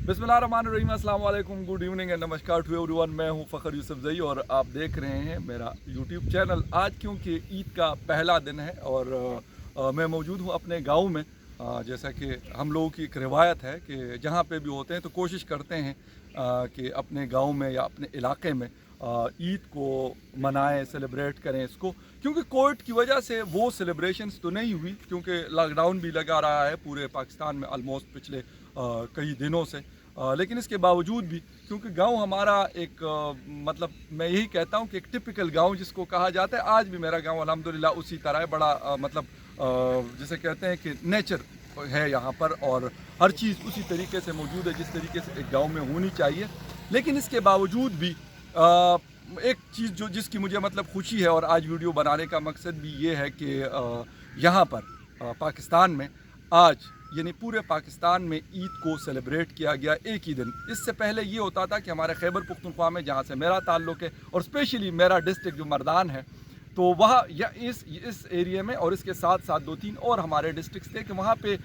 बिस्मिल्लाहिर्रहमानिर्रहीम, अस्सलाम वालेकुम, गुड इवनिंग एंड नमस्कार टू एवरीवन। मैं हूं फ़खर यूसुफ ज़ई और आप देख रहे हैं मेरा यूट्यूब चैनल। आज क्योंकि ईद का पहला दिन है और मैं मौजूद हूं अपने गांव में। जैसा कि हम लोगों की एक रिवायत है कि जहां पे भी होते हैं तो कोशिश करते हैं कि अपने गांव में या अपने इलाके में ईद को मनाएं, सेलिब्रेट करें इसको। क्योंकि कोविड की वजह से वो सेलिब्रेशंस तो नहीं हुई, क्योंकि लॉकडाउन भी लगा रहा है पूरे पाकिस्तान में ऑलमोस्ट पिछले कई दिनों से। लेकिन इसके बावजूद भी, क्योंकि गांव हमारा एक मतलब मैं यही कहता हूं कि एक टिपिकल गांव जिसको कहा जाता है, आज भी मेरा गांव अल्हम्दुलिल्लाह उसी तरह है। बड़ा मतलब जिसे कहते हैं कि नेचर है यहाँ पर और हर चीज़ उसी तरीके से मौजूद है जिस तरीके से एक गांव में होनी चाहिए। लेकिन इसके बावजूद भी एक चीज़ जिसकी मुझे मतलब खुशी है और आज वीडियो बनाने का मकसद भी ये है कि यहाँ पर पाकिस्तान में आज यानी पूरे पाकिस्तान में ईद को सेलिब्रेट किया गया एक ही दिन। इससे पहले ये होता था कि हमारे खैबर पुख्तनख्वा में, जहाँ से मेरा ताल्लुक़ है और स्पेशली मेरा डिस्ट्रिक्ट जो मर्दान है, तो वहाँ या इस एरिया में और इसके साथ साथ 2-3 और हमारे डिस्ट्रिक्ट्स थे कि वहाँ पे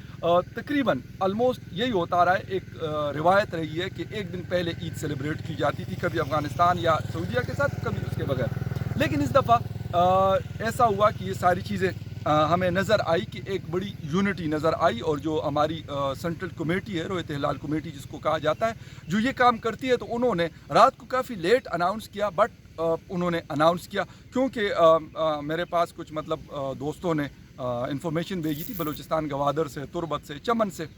तकरीबन ऑलमोस्ट यही होता रहा है। एक रिवायत रही है कि एक दिन पहले ईद सेलिब्रेट की जाती थी, कभी अफ़गानिस्तान या सऊदीया के साथ, कभी उसके बगैर। लेकिन इस दफ़ा ऐसा हुआ कि ये सारी चीज़ें हमें नज़र आई कि एक बड़ी यूनिटी नज़र आई। और जो हमारी सेंट्रल कमेटी है, रोहित हिलाल कमेटी जिसको कहा जाता है, जो ये काम करती है, तो उन्होंने रात को काफ़ी लेट अनाउंस किया, बट उन्होंने अनाउंस किया क्योंकि मेरे पास कुछ मतलब दोस्तों ने इंफॉर्मेशन भेजी थी बलूचिस्तान गवादर से, तुरबत से, चमन से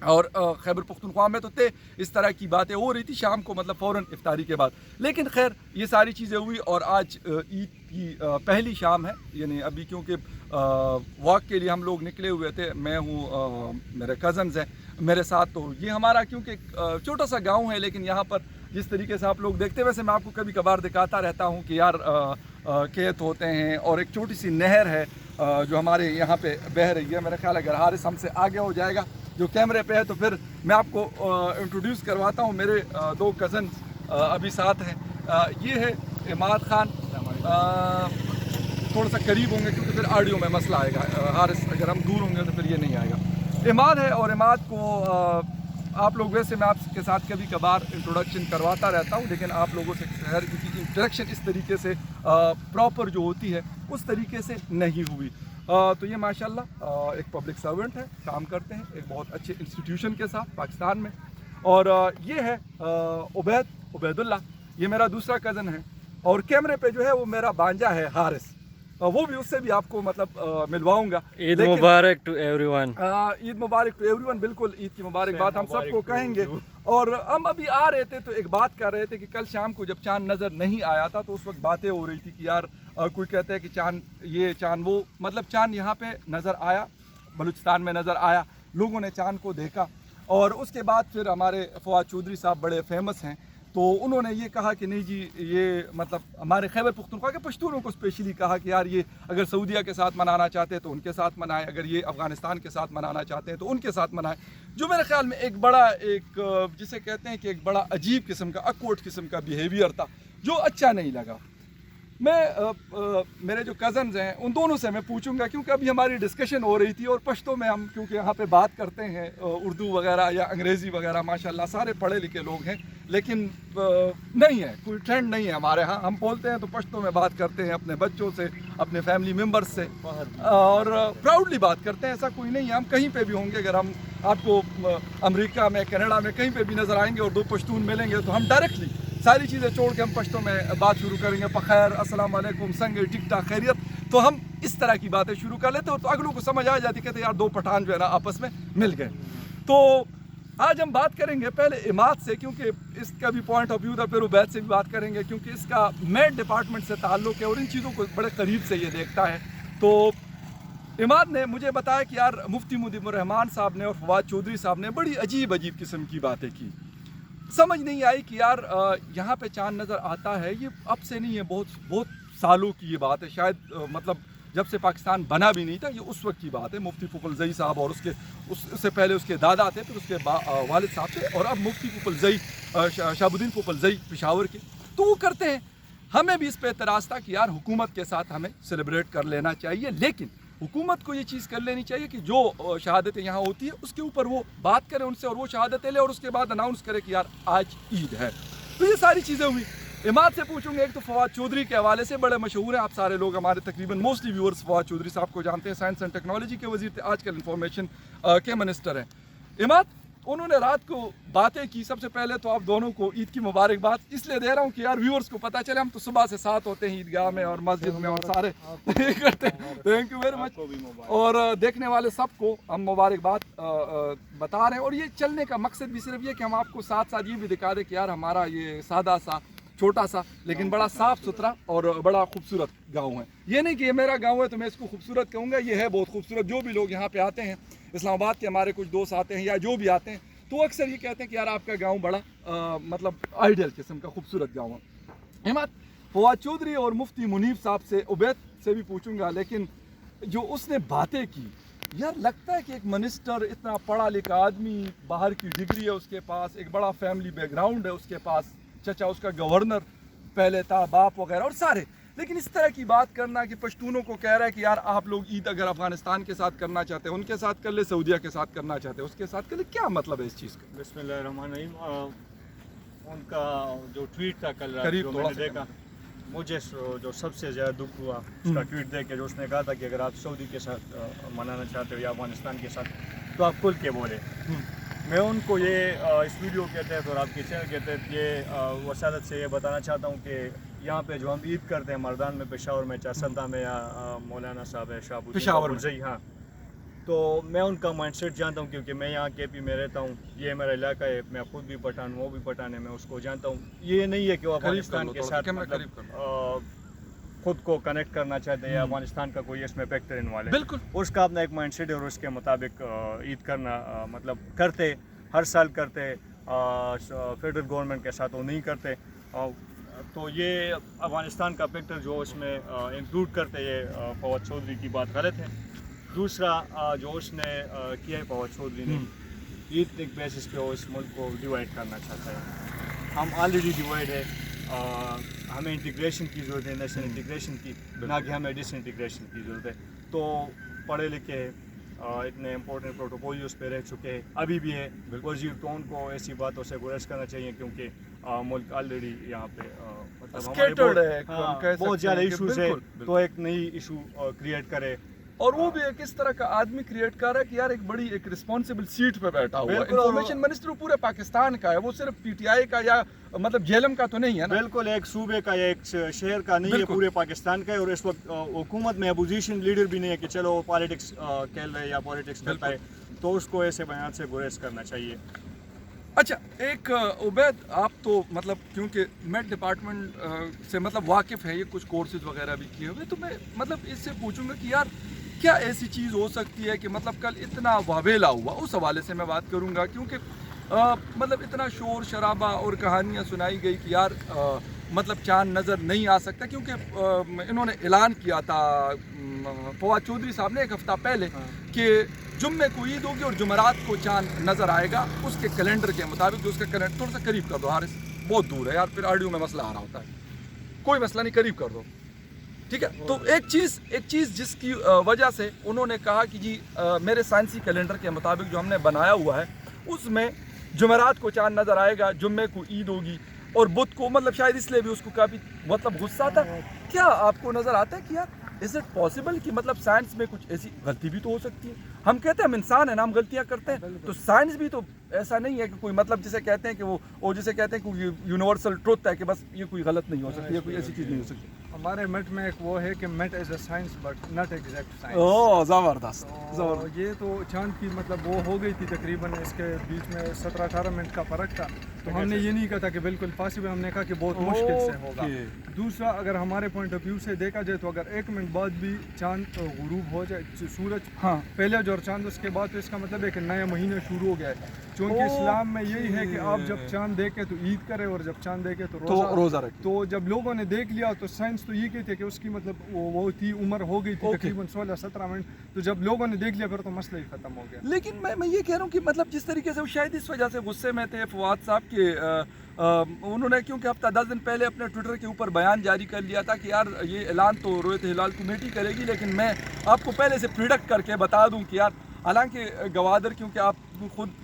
और खैबर पुख्तनख्वा में तो थे। इस तरह की बातें हो रही थी शाम को, मतलब फ़ौरन इफ्तारी के बाद। लेकिन खैर ये सारी चीज़ें हुई और आज ईद की पहली शाम है। यानी अभी क्योंकि वॉक के लिए हम लोग निकले हुए थे, मैं हूँ, मेरे कज़न्स हैं मेरे साथ। तो ये हमारा क्योंकि छोटा सा गांव है, लेकिन यहाँ पर जिस तरीके से आप लोग देखते हैं, वैसे मैं आपको कभी कभार दिखाता रहता हूँ कि यार खेत होते हैं और एक छोटी सी नहर है जो हमारे यहाँ पे बह रही है। मेरा ख्याल है अगर हारिस हमसे आगे हो जाएगा जो कैमरे पे है तो फिर मैं आपको इंट्रोड्यूस करवाता हूँ। मेरे 2 कज़न अभी साथ हैं। ये है इमाद खान, थोड़ा सा करीब होंगे क्योंकि फिर ऑडियो में मसला आएगा। हारिस अगर हम दूर होंगे तो फिर ये नहीं आएगा। इमाद है और इमाद को आप लोग, वैसे मैं आपके साथ कभी कभार इंट्रोडक्शन करवाता रहता हूँ, लेकिन आप लोगों से खैर क्योंकि इंट्रोडक्शन इस तरीके से प्रॉपर जो होती है उस तरीके से नहीं हुई। तो ये माशाल्लाह एक पब्लिक सर्वेंट है, काम करते हैं एक बहुत अच्छे इंस्टीट्यूशन के साथ पाकिस्तान में। और ये है उबैदुल्ला, ये मेरा दूसरा कज़न है। और कैमरे पे जो है वो मेरा भांजा है हारिस, वो भी, उससे भी आपको मतलब मिलवाऊंगा। ईद मुबारक टू एवरीवन। ईद मुबारक टू एवरीवन, बिल्कुल ईद की मुबारकबाद हम सबको कहेंगे। और हम अभी आ रहे थे तो एक बात कर रहे थे कि कल शाम को जब चांद नज़र नहीं आया था तो उस वक्त बातें हो रही थी कि यार कोई कहते हैं कि चांद ये चांद वो, मतलब चांद यहाँ पे नज़र आया, बलूचिस्तान में नज़र आया, लोगों ने चांद को देखा। और उसके बाद फिर हमारे फवाद चौधरी साहब बड़े फेमस हैं, तो उन्होंने ये कहा कि नहीं जी, ये मतलब हमारे खैबर पुख्तनख्वा के पश्तूनों को स्पेशली कहा कि यार ये अगर सऊदीया के साथ मनाना चाहते हैं तो उनके साथ मनाएं, अगर ये अफ़गानिस्तान के साथ मनाना चाहते हैं तो उनके साथ मनाएं। जो मेरे ख्याल में एक बड़ा जिसे कहते हैं कि एक बड़ा अजीब किस्म का, अकवर्ड किस्म का बिहेवियर था जो अच्छा नहीं लगा। मैं मेरे जो कज़न्स हैं उन दोनों से मैं पूछूंगा, क्योंकि अभी हमारी डिस्कशन हो रही थी और पश्तो में हम क्योंकि यहाँ पे बात करते हैं उर्दू वगैरह या अंग्रेज़ी वगैरह, माशाल्लाह सारे पढ़े लिखे लोग हैं, लेकिन नहीं है, कोई ट्रेंड नहीं है हमारे यहाँ। हम बोलते हैं तो पश्तो में बात करते हैं अपने बच्चों से, अपने फैमिली मेम्बर्स से, और प्राउडली बात करते हैं। ऐसा कोई नहीं है, हम कहीं पर भी होंगे, अगर हम आपको अमेरिका में, कनाडा में कहीं पर भी नज़र आएंगे और 2 पश्तून मिलेंगे तो हम डायरेक्टली सारी चीज़ें छोड़ के हम पश्तो में बात शुरू करेंगे, पखैर, अस्सलाम वालेकुम, संगे, टिक टाक, खैरियत। तो हम इस तरह की बातें शुरू कर लेते हो तो अगलों को समझ आ जाती, कहते यार 2 पठान जो है ना आपस में मिल गए। तो आज हम बात करेंगे पहले इमाद से, क्योंकि इसका भी पॉइंट ऑफ व्यू था, फिर उबैद से भी बात करेंगे क्योंकि इसका मेड डिपार्टमेंट से ताल्लुक़ है और इन चीज़ों को बड़े करीब से ये देखता है। तो इमाद ने मुझे बताया कि यार मुफ्ती मुजीबुर रहमान साहब ने और फवाद चौधरी साहब ने बड़ी अजीब अजीब किस्म की बातें की। समझ नहीं आई कि यार यहाँ पे चांद नज़र आता है, ये अब से नहीं है, बहुत सालों की ये बात है। शायद मतलब जब से पाकिस्तान बना भी नहीं था, ये उस वक्त की बात है। मुफ्ती फुकल ज़ई साहब और उससे पहले उसके दादा थे, फिर उसके वालिद साहब थे, और अब मुफ्ती फुकल ज़ई, शहाबुद्दीन फुकल ज़ई पेशावर के, तो वो करते हैं। हमें भी इस पे एतराज़ था कि यार हुकूमत के साथ हमें सेलिब्रेट कर लेना चाहिए, लेकिन हुकूमत को ये चीज़ कर लेनी चाहिए कि जो शहादतें यहाँ होती है उसके ऊपर वो बात करे उनसे और वो शहादतें ले और उसके बाद अनाउंस करे कि यार आज ईद है। तो ये सारी चीज़ें हुई। इमाद से पूछूंगे, एक तो फवाद चौधरी के हवाले से बड़े मशहूर हैं, आप सारे लोग हमारे तकरीबन मोस्टली व्यूअर्स फवाद चौधरी साहब को जानते हैं, साइंस एंड टेक्नोलॉजी के वजीर थे, आजकल इंफॉर्मेशन के मिनिस्टर हैं। इमाद, उन्होंने रात को बातें की। सबसे पहले तो आप दोनों को ईद की मुबारकबाद इसलिए दे रहा हूँ कि यार व्यूअर्स को पता चले, हम तो सुबह से साथ होते हैं ईदगाह में और मस्जिद में और सारे करते हैं। Thank you very much. और देखने वाले सबको हम मुबारकबाद बता रहे हैं। और ये चलने का मकसद भी सिर्फ ये कि हम आपको साथ साथ ये भी दिखा दें कि यार हमारा ये सादा सा छोटा सा लेकिन बड़ा साफ़ सुथरा और बड़ा खूबसूरत गांव है। ये नहीं कि ये मेरा गांव है तो मैं इसको खूबसूरत कहूँगा, ये है बहुत खूबसूरत। जो भी लोग यहाँ पे आते हैं, इस्लामाबाद के हमारे कुछ दोस्त आते हैं या जो भी आते हैं, तो अक्सर ये कहते हैं कि यार आपका गांव बड़ा मतलब आइडियल किस्म का खूबसूरत गांव है। हिम्मत, फवाद चौधरी और मुफ्ती मुनीफ साहब से, उबैद से भी पूछूंगा, लेकिन जो उसने बातें की, यार लगता है कि एक मिनिस्टर, इतना पढ़ा लिखा आदमी, बाहर की डिग्री है उसके पास, एक बड़ा फैमिली बैकग्राउंड है उसके पास, चचा उसका गवर्नर पहले था, बाप वगैरह और सारे, लेकिन इस तरह की बात करना कि पश्तूनों को कह रहा है कि यार आप लोग ईद अगर अफगानिस्तान के साथ करना चाहते हैं उनके साथ कर ले, सऊदीया के साथ करना चाहते हैं उसके साथ कर ले, क्या मतलब है इस चीज़ का? बिस्मिल्लाहिर्रहमानिर्रहीम। उनका जो ट्वीट था कल रात जो मैंने देखा, मुझे जो सबसे ज़्यादा दुख हुआ उसका ट्वीट देख के, जो उसने कहा था कि अगर आप सऊदी के साथ मनाना चाहते हो या अफगानिस्तान के साथ तो आप खुल के बोले। मैं उनको ये इस वीडियो के तहत और आपके चैनल के तहत ये वसालत से ये बताना चाहता हूँ कि यहाँ पे जो हम ईद करते हैं मर्दान में, पेशावर में, चासदा में या मौलाना साहब है पेशावर में, हाँ, तो मैं उनका माइंडसेट जानता हूँ क्योंकि मैं यहाँ KP में रहता हूँ, ये मेरा इलाका है, मैं खुद भी पठान हूँ, वो भी पठान है, मैं उसको जानता हूँ। ये नहीं है कि वो अफगानिस्तान के साथ मतलब खुद को कनेक्ट करना चाहते हैं या अफगानिस्तान का कोई इसमें फैक्टर इन्वॉल्व है। बिल्कुल, उसका अपना एक माइंडसेट है और उसके मुताबिक ईद करना मतलब करते, हर साल करते, फेडरल गवर्नमेंट के साथ वो नहीं करते। तो ये अफगानिस्तान का फैक्टर जो इसमें इंक्लूड करते, ये फवाद चौधरी की बात गलत है। दूसरा जो उसने किया है फवाद चौधरी ने, ईथनिक बेसिस पे वो इस मुल्क को डिवाइड करना चाहता है। हम ऑलरेडी डिवाइड है, हमें इंटीग्रेशन की ज़रूरत है, नेशनल इंटीग्रेशन की, ना कि हमें डिसइंटीग्रेशन की ज़रूरत है। तो पढ़े लिखे इतने इंपॉर्टेंट प्रोटोकोलियोस पे रह चुके हैं, अभी भी है वजीर, तो उनको ऐसी बातों से गुरेज करना चाहिए क्योंकि मुल्क ऑलरेडी यहाँ पे मतलब बहुत ज़्यादा इशूज़ है, तो एक नई इशू क्रिएट करे। और वो भी एक इस तरह का आदमी क्रिएट कर रहा है कि यार एक बड़ी एक रिस्पॉन्सिबल सीट पे बैठा हुआ है, इंफॉर्मेशन मिनिस्टर पूरे पाकिस्तान का है, वो सिर्फ PTI का या मतलब JLM का तो नहीं है ना, बिल्कुल एक सूबे का या एक शहर का नहीं है, पूरे पाकिस्तान का है। और इस वक्त हुकूमत में अपोजिशन लीडर भी नहीं है कि चलो वो पॉलिटिक्स खेल रहे या पॉलिटिक्स करता है, तो उसको ऐसे बयान से गुरेज करना चाहिए। अच्छा, एक उबैद, आप तो मतलब क्योंकि मेट डिपार्टमेंट से मतलब वाकिफ़ है, ये कुछ कोर्सेज वगैरह भी किए हुए, तो मैं मतलब इससे पूछूंगा कि यार क्या ऐसी चीज़ हो सकती है कि मतलब कल इतना वावेला हुआ, उस हवाले से मैं बात करूंगा, क्योंकि मतलब इतना शोर शराबा और कहानियाँ सुनाई गई कि यार मतलब चांद नज़र नहीं आ सकता, क्योंकि इन्होंने ऐलान किया था फवाद चौधरी साहब ने एक हफ़्ता पहले कि जुम्मे को ईद होगी और जुमेरात को चांद नज़र आएगा उसके कैलेंडर के मुताबिक। जो उसका कैलेंडर थोड़ा सा करीब कर दो हारिस, बहुत दूर है यार, फिर ऑडियो में मसला आ रहा होता है। कोई मसला नहीं, करीब कर दो, ठीक है। तो एक चीज़ जिसकी वजह से उन्होंने कहा कि जी मेरे साइंसी कैलेंडर के मुताबिक जो हमने बनाया हुआ है उसमें जुमेरात को चांद नज़र आएगा, जुम्मे को ईद होगी और बुध को, मतलब शायद इसलिए भी उसको काफ़ी मतलब गुस्सा था। क्या आपको नज़र आता है कि यार इज़ इट पॉसिबल कि मतलब साइंस में कुछ ऐसी गलती भी तो हो सकती है? हम कहते हैं हम इंसान हैं ना, हम गलतियाँ करते हैं, तो साइंस भी तो ऐसा नहीं है कि कोई मतलब जिसे कहते हैं कि वो जिसे कहते हैं कि यूनिवर्सल ट्रुथ है कि बस ये कोई गलत नहीं हो सकती, ये कोई ऐसी चीज़ नहीं हो सकती। हमारे मेट में एक वो है कि math is a science but not exact science. Oh ज़बरदस्त। ये तो चांद की मतलब वो हो गई थी तकरीबन, इसके बीच में 17-18 मिनट का फ़र्क था, तो हमने ये नहीं कहा था कि बिल्कुल पॉसिबल, हमने कहा कि बहुत मुश्किल से होगा। दूसरा, अगर हमारे पॉइंट ऑफ व्यू से देखा जाए तो अगर 1 मिनट बाद भी चांद गुरूब हो जाए, सूरज पहले जो और चांद उसके बाद, तो इसका मतलब है कि नया महीना शुरू हो गया है। क्योंकि इस्लाम में यही है कि आप जब चांद देखे तो ईद करें और जब चांद देखे तो रोज़ा रखें। तो जब लोगों ने देख लिया तो साइंस तो ये कहती है कि उसकी मतलब वो थी, उम्र हो गई थी तकरीबन 16-17 मिनट, तो जब लोगों ने देख लिया फिर तो मसला ही ख़त्म हो गया। लेकिन मैं ये कह रहा हूँ कि मतलब जिस तरीके से वो शायद इस वजह से गुस्से में थे फवाद साहब के उन्होंने क्योंकि हफ्ता 10 दिन पहले अपने ट्विटर के ऊपर बयान जारी कर लिया था कि यार ये ऐलान तो रोयत हिलाल कमेटी करेगी, लेकिन मैं आपको पहले से प्रिडिक्ट करके बता दूं कि यार, हालांकि गवादर क्योंकि आप खुद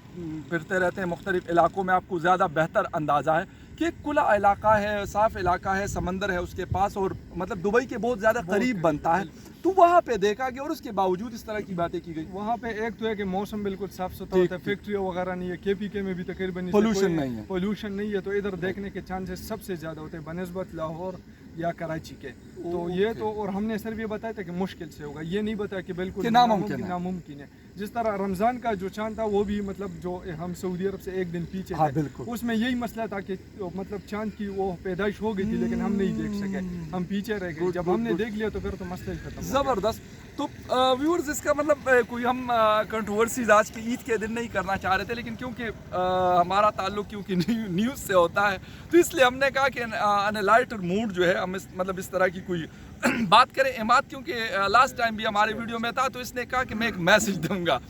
फिरते रहते हैं मुख्तलिफ इलाकों में, आपको ज़्यादा बेहतर अंदाज़ा है कि खुला इलाका है, साफ़ इलाका है, समंदर है उसके पास, और मतलब दुबई के बहुत ज़्यादा करीब बनता है, तो वहाँ पे देखा गया और उसके बावजूद इस तरह की बातें की गई। वहाँ पे एक तो है कि मौसम बिल्कुल साफ सुथरा होता है, फैक्ट्री वगैरह नहीं है, केपीके में भी तकरीबन पोल्यूशन नहीं है, पोल्यूशन नहीं है, तो इधर देखने के चांसेस सबसे ज़्यादा होते हैं बनस्बत लाहौर या कराची के। तो ये तो, और हमने सिर्फ ये बताया था कि मुश्किल से होगा, ये नहीं बताया कि बिल्कुल नामुमकिन है। जिस तरह रमज़ान का जो चांद था वो भी मतलब जो हम सऊदी अरब से एक दिन पीछे थे, उसमें यही मसला था कि मतलब चांद की वो पैदाइश हो गई थी लेकिन हम नहीं देख सके, हम पीछे रह गए। जब हमने देख लिया तो फिर तो मसला ही खत्म। ज़बरदस्त। तो व्यूअर्स, इसका मतलब कोई हम कंट्रोवर्सीज आज की ईद के दिन नहीं करना चाह रहे थे, लेकिन क्योंकि हमारा ताल्लुक क्योंकि न्यूज़ से होता है, तो इसलिए हमने कहा कि अन लाइटर मूड जो है हम मतलब इस तरह की कोई बात करें। इमाद क्योंकि लास्ट टाइम भी हमारे वीडियो में था, तो इसने कहा कि मैं एक मैसेज दूंगा।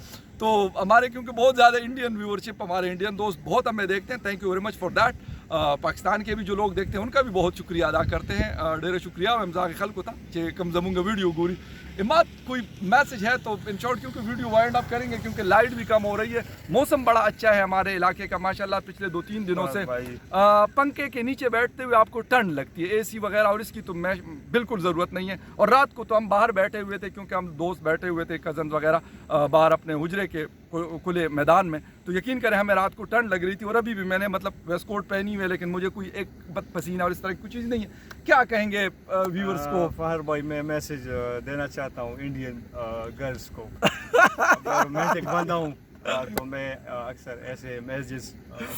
तो हमारे क्योंकि बहुत ज़्यादा इंडियन व्यूअरशिप, हमारे इंडियन दोस्त बहुत हमें देखते हैं, thank you very much for that. Pakistan के भी जो लोग देखते हैं उनका भी बहुत शुक्रिया अदा करते हैं। ढेर शुक्रिया मजाक खल को था कि कम जमूंगा वीडियो गोरी। इमाद कोई मैसेज है तो इन शॉर्ट, क्योंकि वीडियो वाइंड अप करेंगे क्योंकि लाइट भी कम हो रही है, मौसम बड़ा अच्छा है हमारे इलाके का माशाल्लाह। पिछले 2-3 दिनों से पंखे के नीचे बैठते हुए आपको ठंड लगती है, एसी वगैरह और इसकी तो मैं बिल्कुल ज़रूरत नहीं है। और रात को तो हम बाहर बैठे हुए थे क्योंकि हम दोस्त बैठे हुए थे, कज़न वगैरह बाहर अपने हुजरे के खुले मैदान में, तो यकीन करें हमें रात को ठंड लग रही थी। और अभी भी मैंने मतलब वेस्ट कोट पहनी हुई है, लेकिन मुझे कोई एक पसीना और इस तरह की कोई चीज़ नहीं है। क्या कहेंगे व्यूअर्स को? फहर भाई, मैं मैसेज देना चाहता हूँ इंडियन गर्ल्स को। मैं एक बंदा हूँ तो मैं अक्सर ऐसे मैसेजेस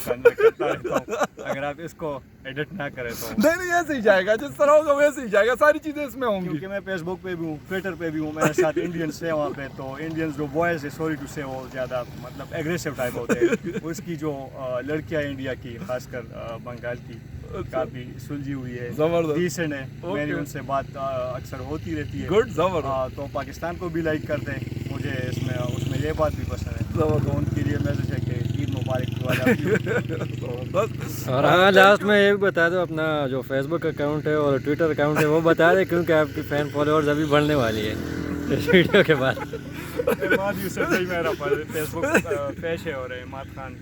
करता रहता हूँ, अगर आप इसको एडिट ना करें तो। नहीं ऐसे ही जाएगा, जिस तरह होगा वैसे ही जाएगा, सारी चीज़ें इसमें होंगी। क्योंकि मैं फेसबुक पे भी हूँ, ट्विटर पे भी हूँ, मेरे साथ इंडियंस है वहाँ पे, तो इंडियंस जो बॉयज़ है, सॉरी टू से, वो ज़्यादा मतलब एग्रेसिव टाइप होते हैं। उसकी जो लड़कियाँ इंडिया की, खासकर बंगाल की, काफ़ी सुलझी हुई है, डिसेंट है, मेरी उनसे बात अक्सर होती रहती है। गुड, ज़बरदस्त। तो पाकिस्तान को भी लाइक करते हैं, मुझे इसमें उसमें ये बात भी पसंद है, तो उनके लिए मैसेज है कि ईद मुबारक। और हाँ, लास्ट में ये भी बता दो अपना जो फेसबुक अकाउंट है और ट्विटर अकाउंट है वो बता दें, क्योंकि आपकी फ़ैन फॉलोअर्स अभी बढ़ने वाली है इस वीडियो के बाद। इमाद यूसुफ भाई मेरा फेसबुक पेज है, और इमाद खान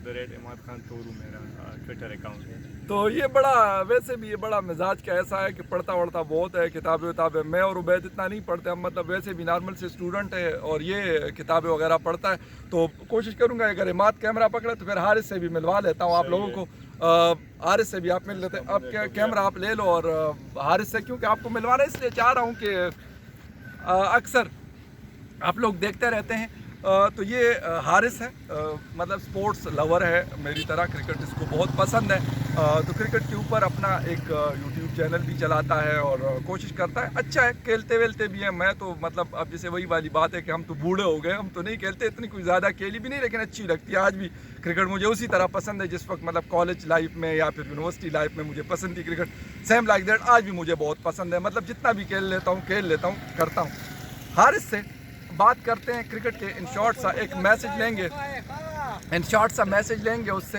@ इमाद खान तोरू मेरा ट्विटर अकाउंट है। तो ये बड़ा, वैसे भी ये बड़ा मिजाज का ऐसा है कि पढ़ता वढ़ता बहुत है, किताबें वताबें मैं और उबैद इतना नहीं पढ़ते हम, मतलब वैसे भी नॉर्मल से स्टूडेंट है, और ये किताबें वगैरह पढ़ता है। तो कोशिश करूँगा अगर इमाद कैमरा पकड़े तो फिर हारिस से भी मिलवा लेता हूँ आप लोगों को। हारिस से भी आप मिल लेते हैं, अब कैमरा आप ले लो, और हारिस से क्योंकि आपको मिलवाना इसलिए चाह रहा हूँ कि अक्सर आप लोग देखते रहते हैं। तो ये हारिस है, मतलब स्पोर्ट्स लवर है मेरी तरह, क्रिकेट इसको बहुत पसंद है। तो क्रिकेट के ऊपर अपना एक यूट्यूब चैनल भी चलाता है और कोशिश करता है, अच्छा है, खेलते वेलते भी हैं। मैं तो मतलब अब जैसे वही वाली बात है कि हम तो बूढ़े हो गए, हम तो नहीं खेलते, इतनी कोई ज़्यादा खेली भी नहीं, लेकिन अच्छी लगती है। आज भी क्रिकेट मुझे उसी तरह पसंद है जिस वक्त मतलब कॉलेज लाइफ में या फिर यूनिवर्सिटी लाइफ में मुझे पसंद थी क्रिकेट, सेम लाइक दैट आज भी मुझे बहुत पसंद है। मतलब जितना भी खेल लेता हूँ, करता हूँ। हारिस से बात करते हैं क्रिकेट के। इन शॉर्ट सा एक मैसेज लेंगे, उससे।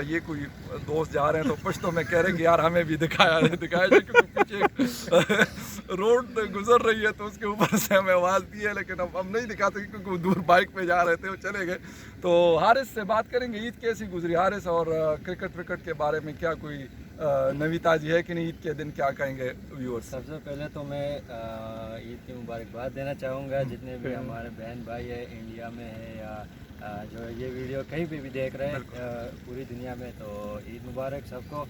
ये कोई दोस्त जा रहे हैं तो पश्तो में कह रहे हैं यार हमें भी दिखाया जाए, क्योंकि पीछे रोड गुजर रही है तो उसके ऊपर से हमें आवाज़ दी है, लेकिन अब हम नहीं दिखाते क्योंकि वो दूर बाइक पे जा रहे थे, वो चले गए। तो हारिस से बात करेंगे, ईद कैसी गुजरी हारिस, और क्रिकेट के बारे में क्या कोई नवी ताज़ी है कि नहीं, ईद के दिन क्या कहेंगे व्यूअर्स? सबसे पहले तो मैं ईद की मुबारकबाद देना चाहूँगा जितने भी हमारे बहन भाई है इंडिया में है या जो ये वीडियो कहीं पे भी देख रहे हैं पूरी दुनिया में, तो ईद मुबारक सबको।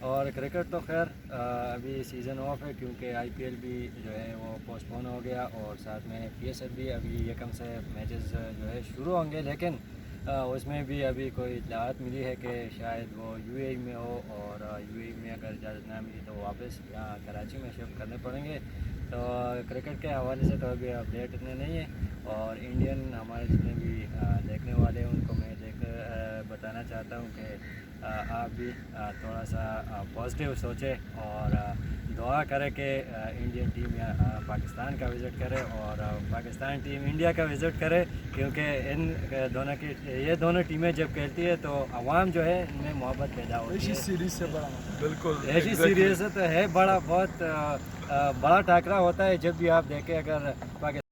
और क्रिकेट तो खैर अभी सीज़न ऑफ है क्योंकि IPL भी जो है वो पोस्टपोन हो गया, और साथ में PSL भी अभी यकम से मैचेस जो है शुरू होंगे, लेकिन उसमें भी अभी कोई इत्तलात मिली है कि शायद वो UAE में हो, और UAE में अगर इजाज़त ना मिली तो वापस यहाँ कराची में शिफ्ट करने पड़ेंगे। तो क्रिकेट के हवाले से तो अभी अपडेट इतने नहीं है, और इंडियन हमारे जितने भी देखने वाले हैं उनको मैं बताना चाहता हूँ कि आप भी थोड़ा सा पॉजिटिव सोचें और दुआ करें कि इंडियन टीम पाकिस्तान का विज़िट करे और पाकिस्तान टीम इंडिया का विज़िट करे, क्योंकि इन दोनों की ये दोनों टीमें जब खेलती है तो आवाम जो है इनमें मोहब्बत पैदा होती एशिया है। सीरीज से बड़ा बिल्कुल ऐसी सीरीज तो है, बड़ा बहुत बड़ा टाकरा होता है जब भी आप देखें। अगर पाकिस्तान